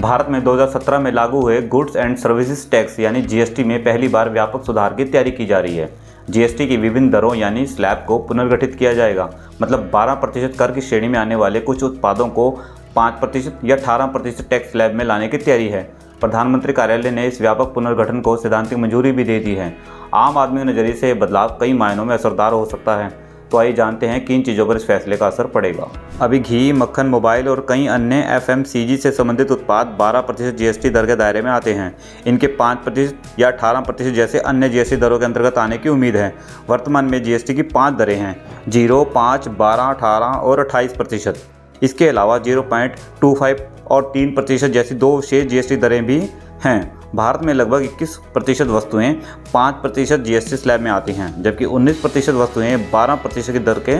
भारत में 2017 में लागू हुए गुड्स एंड सर्विसेज टैक्स यानी जीएसटी में पहली बार व्यापक सुधार की तैयारी की जा रही है। जीएसटी की विभिन्न दरों यानी स्लैब को पुनर्गठित किया जाएगा। मतलब 12% कर की श्रेणी में आने वाले कुछ उत्पादों को 5% या 18% टैक्स स्लैब में लाने की तैयारी है। प्रधानमंत्री कार्यालय ने इस व्यापक पुनर्गठन को सैद्धांतिक मंजूरी भी दे दी है। आम आदमी के नज़रिए से बदलाव कई मायनों में असरदार हो सकता है। तो आइए जानते हैं किन चीज़ों पर इस फैसले का असर पड़ेगा। अभी घी, मक्खन, मोबाइल और कई अन्य एफएमसीजी से संबंधित उत्पाद 12% जीएसटी दर के दायरे में आते हैं। इनके 5% या 18% जैसे अन्य जीएसटी दरों के अंतर्गत आने की उम्मीद है। वर्तमान में जीएसटी की 5 दरें हैं: 0, 5, 12, 18 और 28%। इसके अलावा 0.25 और 3% जैसी 2 विशेष जीएसटी दरें भी हैं। भारत में लगभग 21% वस्तुएं 5% जीएसटी स्लैब में आती हैं, जबकि 19% वस्तुएं 12% की दर के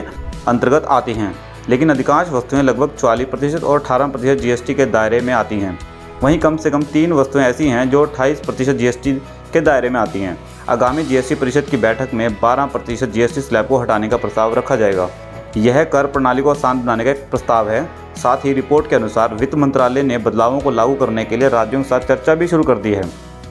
अंतर्गत आती हैं। लेकिन अधिकांश वस्तुएं लगभग 44% और 18% जीएसटी के दायरे में आती हैं। वहीं कम से कम 3 वस्तुएं ऐसी हैं जो 28% जीएसटी के दायरे में आती हैं। आगामी जीएसटी परिषद की बैठक में 12% जीएसटी स्लैब को हटाने का प्रस्ताव रखा जाएगा। यह कर प्रणाली को आसान बनाने का एक प्रस्ताव है। साथ ही रिपोर्ट के अनुसार वित्त मंत्रालय ने बदलावों को लागू करने के लिए राज्यों के साथ चर्चा भी शुरू कर दी है।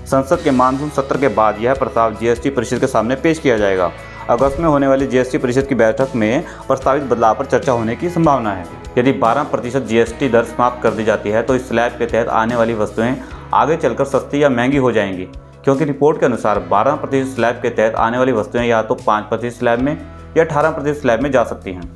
संसद के मानसून सत्र के बाद यह प्रस्ताव जीएसटी परिषद के सामने पेश किया जाएगा। अगस्त में होने वाली जीएसटी परिषद की बैठक में प्रस्तावित बदलाव पर चर्चा होने की संभावना है। यदि 12% जीएसटी दर समाप्त कर दी जाती है तो इस स्लैब के तहत आने वाली वस्तुएं आगे चलकर सस्ती या महंगी हो जाएंगी, क्योंकि रिपोर्ट के अनुसार 12% स्लैब के तहत आने वाली वस्तुएं या तो 5% स्लैब में या 18% स्लैब में जा सकती हैं।